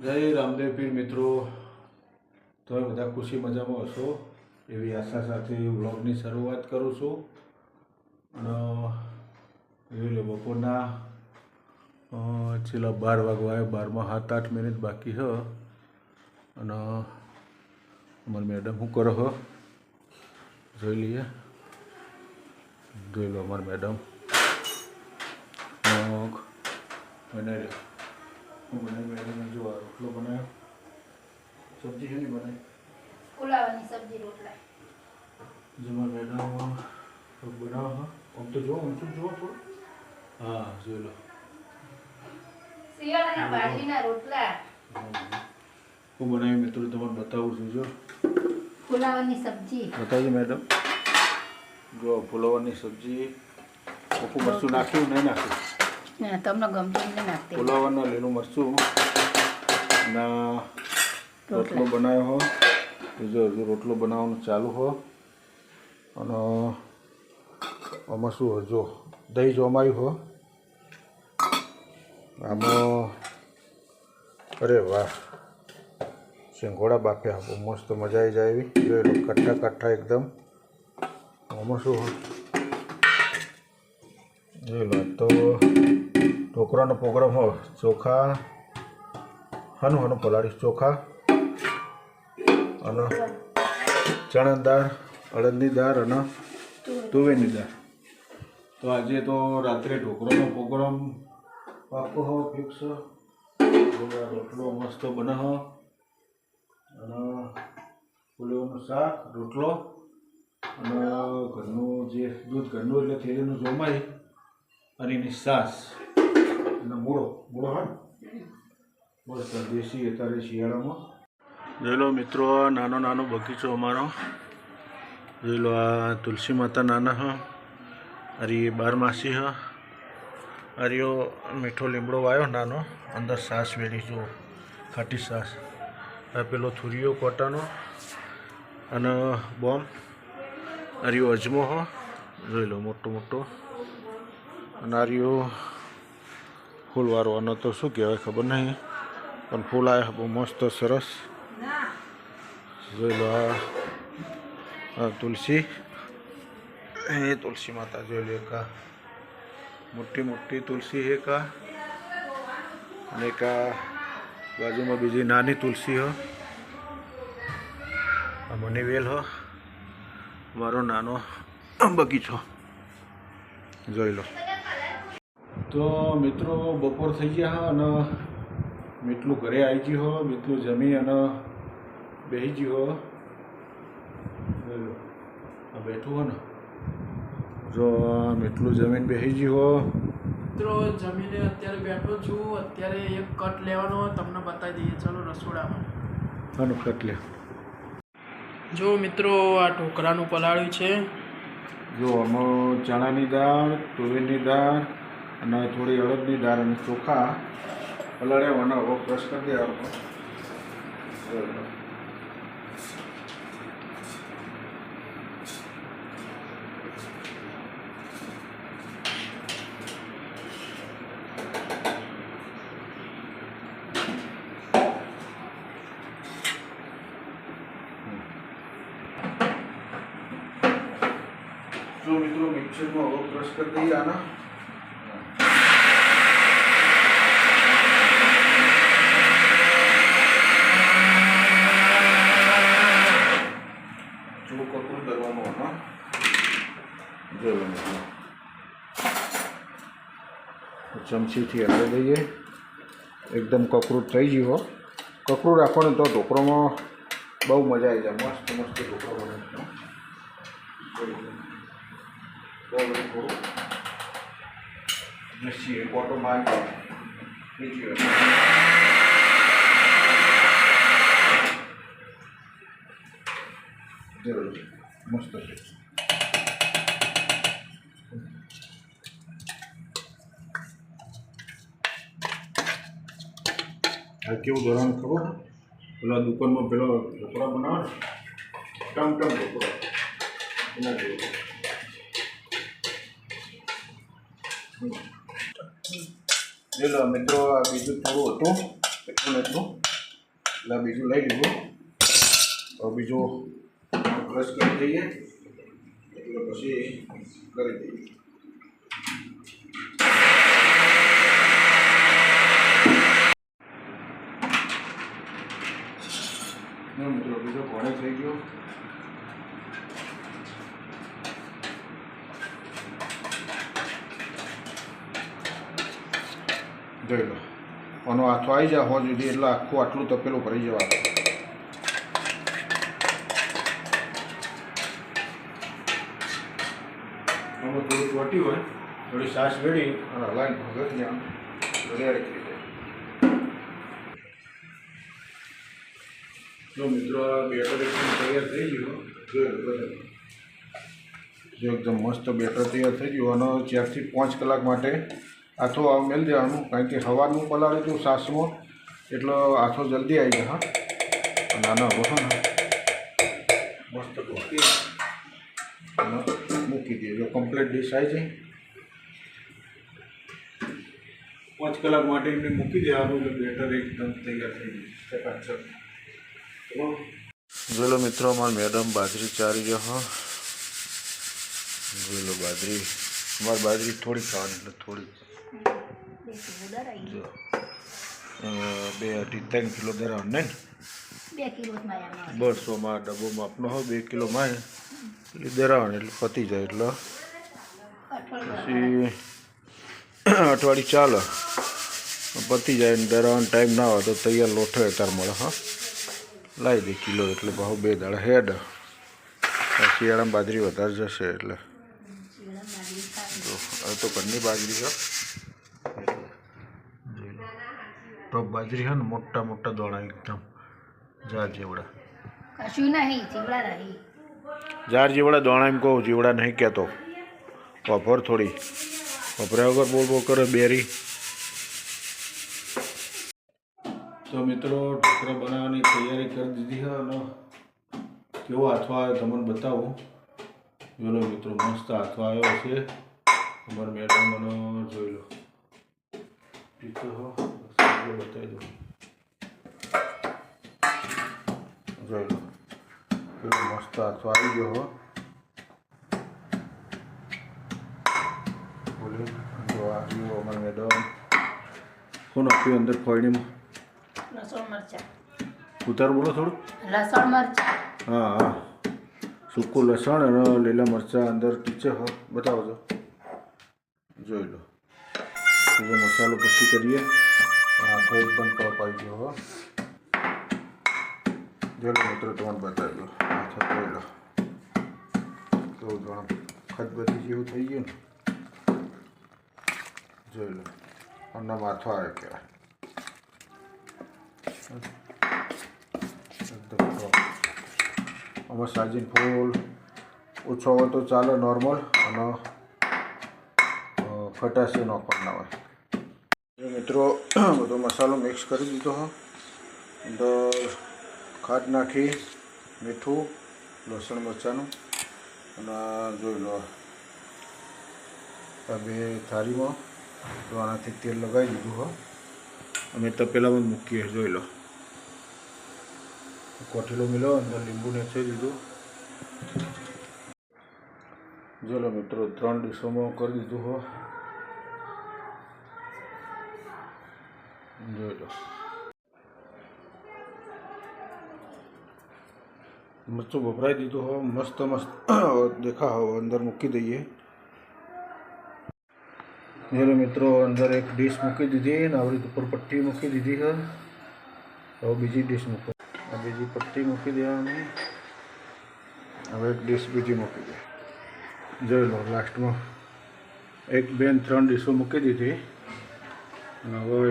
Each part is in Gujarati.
જય રામદેવ પીર મિત્રો, તમે બધા ખુશી મજામાં હશો એવી આશા સાથે વ્લોગની શરૂઆત કરું છું. અને જોઈ લો બપોરના છેલ્લા 12 વાગવા આવ્યા, 12માં 7-8 મિનિટ બાકી છે. અને અમારી મેડમ શું કરો હો જોઈ લઈએ. જોઈ લો અમારી મેડમ બનાવી હું બનાવી મેડમે જો આ રોટલો બનાવ્યો. સબ્જી શેની બનાવી? ફુલાવાની સબ્જી રોટલા. જેમાં મેડમ બનાવો આમ તો જો ઊંચું જુઓ થોડું. હા જોઈ લો શિયાળાના બાજરીના રોટલા. હું બનાવી મિત્રો તમને બતાવું છું. જો ફુલાવાની સબ્જી બતાવજો મેડમ. જો ફુલાવાની સબ્જી ઓછું મરચું નાખ્યું નહીં નાખ્યું? તમને ગમતું નહીં નાખતી. ફુલાવાના લીલું મરચું ના રોટલો બનાવ્યો હો. જો હજુ રોટલો બનાવવાનું ચાલુ હો. અને આમાં શું જો દહીં જોમાયું હો આમાં. અરે વાહ, સિંગોડા બાફ્યા બહુ મસ્ત મજા આવી જાય એવી. જોઈ લો કઠ્ઠા કઠ્ઠા એકદમ. આમાં શું હો જોઈ લો. તો ઢોકળાનો પ્રોગ્રામ હોય. ચોખા હનું પલાળીશ, ચોખા અને ચણાની દાળ, અડદની દાળ અને તુવેરની દાળ. તો આજે તો રાત્રે ઢોકળાનો પ્રોગ્રામ પાકો હો ફિક્સ. રોટલો મસ્ત બને હો અને ફુલેવાનું શાક, રોટલો અને ઘરનું જે દૂધ ઘરનું એટલે થેલીનું જોમાઈ અને એની છાશ અને મૂળો હા બસ દેશી અત્યારે શિયાળામાં. જોઈ લો મિત્રો નાનો નાનો બગીચો અમારો. જોઈ લો આ તુલસી માતા નાના હ, અરે 12 હ. અરિયો મીઠો લીમડો વાયો નાનો, અંદર છાશ વેરી જો ખાટી છાશ. આ પેલો થુરિયો કોટાનો અને બોમ્બ. અરિયો અજમો હો જોઈ લો મોટો મોટો. અને આરિયો ફૂલવાળો. આનો તો શું કહેવાય ખબર નહીં, પણ ફૂલ આવ્યા બહુ મસ્ત સરસ. જોઈ લો આ તુલસી, એ તુલસી માતા જોઈ લો. એક આ મોટી મોટી તુલસી એક આ, અને એક આ બાજુમાં બીજી નાની તુલસી હો. આ મની વેલ હો. મારો નાનો બગીચો જોઈ લો. તો મિત્રો બપોર થઈ ગયા અને મીઠલું ઘરે આવી ગયું હો. મીઠલું જમી અને બેસી ગયું હો. જોઈ લો આ બેઠું હો ને. જો મીઠલું જમીન બેસી ગયું હો. મિત્રો જમીને અત્યારે બેઠો છું. અત્યારે એક કટ લેવાનો તમને બતાવી દઈએ. ચલો રસોડામાં. આનું કટ લે. જો મિત્રો આ ઢોકળાનું પલાળ્યું છે. જો આમાં ચણાની દાળ, તુવેરની દાળ અને થોડી અડદની દાળ અને ચોખા પલાળ્યા અને હવે ક્રશ કરી દેવાનો. જો મિત્રો મિક્સરમાં હવે ક્રશ કરી દઈએ આના. થોડું કકરું કરવાનું આમાં. જોઈ લો ચમચીથી હલાવી દઈએ. એકદમ કકરું થઈ ગયું હો. કકરું રાખવાનું તો ઢોકળામાં બહુ મજા આવી જાય. મસ્ત મસ્ત ઢોકળો બને. થોડું મિક્સી કોટો મારી બીજી જરૂર મસ્ત છે. આ કેવું ધોરણ ખબર? પેલા દુકાનમાં પેલો ઢોકળા બનાવે ટમ ઢોકળા એના જેવું. જોઈ લો મિત્રો આ બીજું થોડું હતું એટલું એટલે બીજું લઈ લીધું. હવે બીજું બ્રશ કરી દઈએ એટલે પછી કરી દઈએ. મિત્રો બીજો ઘોડે થઈ ગયો. જોઈ લો, આનો હાથો આવી જાય હોવા સુધી એટલે આખું આટલું તપેલું ભરી જવાનું. આમાં થોડું ચોટી હોય, થોડી સાસ વેડી અને હલાવી ભગત ત્યાં રેડી થઈ જાય. જો મિત્રો આ બેટર એકદમ તૈયાર થઈ ગયું. જો એકદમ મસ્ત બેટર તૈયાર થઈ ગયું અને 4 થી 5 કલાક માટે આથો મેળ દેવાનું, કારણ કે સવારનું પલાળી દઉં સાસમાં એટલે આથો જલ્દી આવી જાય. હા, અને આનો હવે મસ્ત ઢોકી અને મૂકી દઈએ. જો કમ્પ્લીટ ડીશ આવી જાય 5 કલાક માટે એમને મૂકી દેવાનું એટલે બેટર એકદમ તૈયાર થઈ જાય ચકાચક. જોઈ લો મિત્રો, અમારી મેડમ બાજરી ચારી રહ્યો. જોઈ લો બાજરી, અમારી બાજરી થોડી ખાવાની એટલે થોડી. જો 2-3 કિલો ધરાવ ને 2 કિલો 200 ડબ્બો માપનો હોય 2 કિલો માં એટલે ધરાવવાનું એટલે પતી જાય. એટલે પછી અઠવાડિયું ચાલે પતી જાય ને ધરાવવાનો ટાઈમ ના હોય તો તૈયાર લોઠો તાર મળે. હા, લાવી દે કિલો એટલે ભાવ 2 દાડા હેડ. શિયાળામાં બાજરી વધારે જશે એટલે હવે તો ઘરની બાજરી છે. ટોપ બાજરી છે ને, મોટા મોટા દોણા એકદમ ઝાડ જેવડા. કશું નહીં, જીવડા નહીં. ઝાડ જેવડા દોણા એમ કહું, જીવડા નહીં કહેતો. વફર થોડી વપરાય વગર બોલ બોલ કરે બેરી. તો મિત્રો ઢોકળા બનાવવાની તૈયારી કરી દીધી છે અને કેવો હાથો આવ્યો તમને બતાવું. જોઈ લો મિત્રો, મસ્ત હાથો આવ્યો છે અમારા મેડમનો. જોઈ લો ટીકો હો બતાવી દો. જોઈ લો કેવો મસ્ત હાથો આવી ગયો હો. બોલે જો આવ્યો અમારા મેડમ. કોણ આપ્યું અંદર ફોઈડીમાં? લસણ મરચાં. ઉતાર બોલો થોડું. લસણ મરચાં. હા હા, સૂકું લસણ અને લીલા મરચાં અંદર ટીચે હો. બતાવો છો. જોઈ લો બીજો મસાલો પછી કરીએ. હાથો એકદમ ટોપ આવી ગયો હો. જોઈ લો મિત્રો, તમને બતાવી દો. હાથો જોઈ લો કેવું ઘણું ખતબતી જેવું થઈ ગયું ને. જોઈ લો અને માથો આવે કહેવાય એકદમ ટોપ. આમાં સાજીન ફૂલ ઓછો હોય તો ચાલે નોર્મલ, અને ખટાશે નાખવાના હોય. મિત્રો બધો મસાલો મિક્સ કરી દીધો હો. અંદર ખાંડ નાખી, મીઠું, લસણ મરચાંનું, અને જોઈ લો આ 2 થાળીમાં તો આનાથી તેલ લગાવી દીધું હો. અમે તપેલામાં મૂકીએ. જોઈ લો કોઠીલો મિલો, અંદર લીંબુ નાખી દીધું. જોઈ લો મિત્રો, 3 ડીશોમાં કરી દીધું હો. જોઈ લો મરચું વપરાઈ દીધું હો. મસ્ત મસ્ત દેખા હો. અંદર મૂકી દઈએ. જોઈ મિત્રો, અંદર એક ડીશ મૂકી દીધી ને આવડી ઉપર પટ્ટી મૂકી દીધી છે. હવે બીજી ડીશ મૂકો. આ બીજી પટ્ટી મૂકી દેવાની. હવે એક ડીશ બીજી મૂકી દે. જોઈ લો લાસ્ટમાં 1, 2 ને 3 ડીશો મૂકી દીધી. અને હવે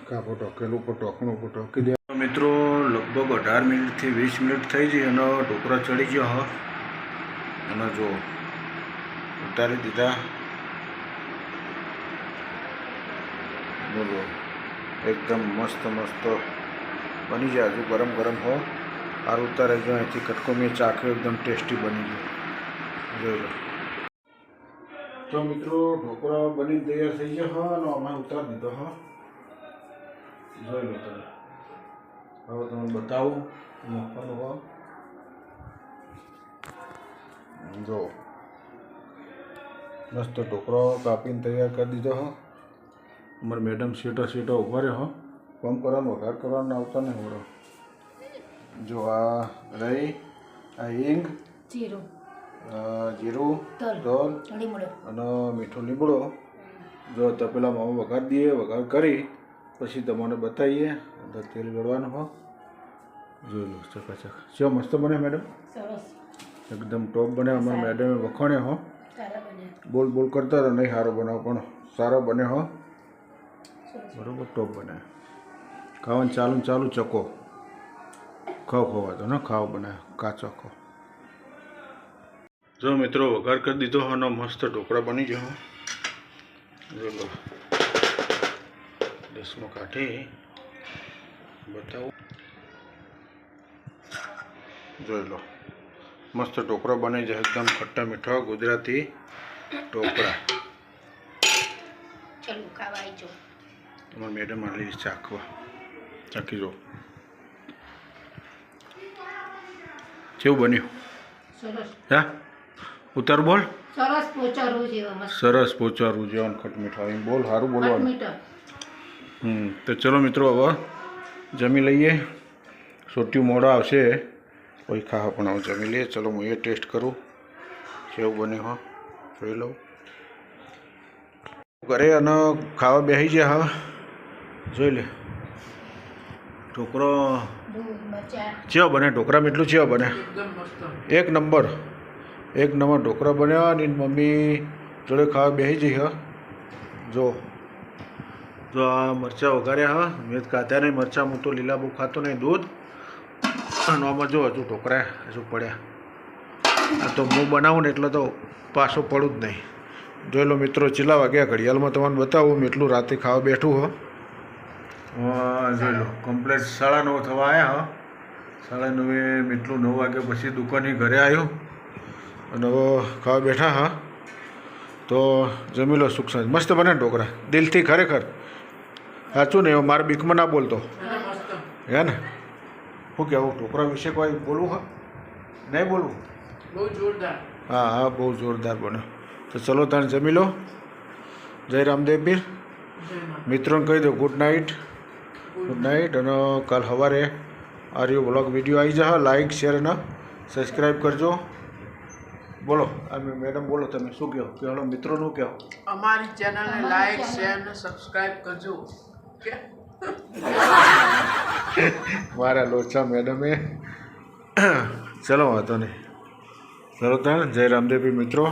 કાપો ટોકેલું ઉપર ટોકણું ઉપર ટોકી દે. મિત્રો લગભગ 18 મિનિટથી 20 મિનિટ થઈ ગઈ અને ઢોકળા ચડી ગયો હા. અને જો ઉતારી દીધા. બોલો એકદમ મસ્ત મસ્ત બની જાય. હજુ ગરમ ગરમ હો. આ ઉતારે જો અહીંથી કટકો મેં ચાખ્યો, એકદમ ટેસ્ટી બની ગયું. જોઈ લો તો મિત્રો, ઢોકળા બની તૈયાર થઈ ગયા હા અને અમે ઉતારી દીધો હા. જોઈ લો તમે હવે તમને બતાવું મૂકવાનું હો જો મસ્ત ઢોકળો કાપીને તૈયાર કરી દીધો હો અમારે મેડમ સીટો ઉભા રહ્યો હો કામ કરવાનો વઘાર કરવાનો આવતા નહીં વળો જો આ રહી આ હિંગ જીરું જીરું તલ તલ લીમડો અને મીઠો લીમડો જો તપેલામાં વઘાર દઈએ વઘાર કરી પછી તમને બતાવીએ અંદર તેલ ગળવાનું હો જોઈ લો ચકાચક શું મસ્ત બને મેડમ સરસ એકદમ ટોપ બને અમારા મેડમે વખાણે હો સારા બને બોલ કરતા હતા નહીં સારો બનાવો પણ સારો બને હો સરસ બરાબર ટોપ બને ખાવાનું ચાલુ ચકો ખોવા તો ને ખાવ બને કાચો ખો જો મિત્રો વઘાર કરી દીધો અને મસ્ત ઢોકળા બની ગયો જો લો દસમો કાઢી બતાવું જોઈ લો મસ્ત ઢોકળા બની જાય એકદમ ખટ્ટા મીઠા ગુજરાતી ઢોકળા ચલો ખાવા આવી જો તમારા મેડમ આલી ચાખી જો કેવું બન્યું સરસ હા ઉતાર બોલ સરસ પોચારું જેવો મસ્ત સરસ પોચારું જેવા ખટ મીઠા એમ બોલ સારું બોલવાનું મીઠો તો ચલો મિત્રો હવે જમી લઈએ સોટ્યું મોડા આવશે કોઈ ખાવા પણ હવે જમી લઈએ ચલો હું એ ટેસ્ટ કરું કેવું બન્યું હો જોઈ લઉં ઘરે અને ખાવા બેસી જાય હા જોઈ લે ઢોકળો દૂધ મરચાં ચેવો બને ઢોકળા મીઠું ચેવો બને એકદમ મસ્ત એક નંબર ઢોકળા બન્યા અને એની મમ્મી જોડે ખાવા બેસી જઈ હા જો આ મરચાં વઘાર્યા હા મેં ખાધા નહીં મરચાં હું તો લીલા બહુ ખાતો નહીં દૂધ અને આમાં જો હજુ ઢોકળા હજુ પડ્યા આ તો હું બનાવું ને એટલે તો પાછો પડું જ નહીં જોઈ લો મિત્રો ચેલા વાગ્યા ઘડિયાળમાં તમને બતાવું મેં એટલું રાતે ખાવા બેઠું હો જોઈ લો કમ્પ્લેટ 9:30 થવા આવ્યા હો 9:30 એટલું 9 વાગ્યા પછી દુકાને ઘરે આવ્યો અને હવે ખાવા બેઠા હા તો જમી લો સુખ સાંજ મસ્ત બને ઢોકળા દિલથી ખરેખર સાચું ને મારા બીકમાં ના બોલતો મસ્ત હે ને શું કહેવું ઢોકળા વિશે કોઈ બોલવું હા નહીં બોલવું બહુ જોરદાર હા બહુ જોરદાર બને તો ચલો તાણે જમી લો જય રામદેવ પીર મિત્રોને કહી દો ગુડ નાઇટ અને કાલ સવારે આ રહ્યો બ્લોગ વિડીયો આવી જશે લાઇક શેર અને સબસ્ક્રાઈબ કરજો બોલો મેડમ બોલો તમે શું કહો કે મિત્રોનું કહો અમારી ચેનલને લાઈક શેર અને સબસ્ક્રાઇબ કરજો મારા લોચા મેડમે ચલો વાંધો નહીં ચલો તાણ જય રામદેવ મિત્રો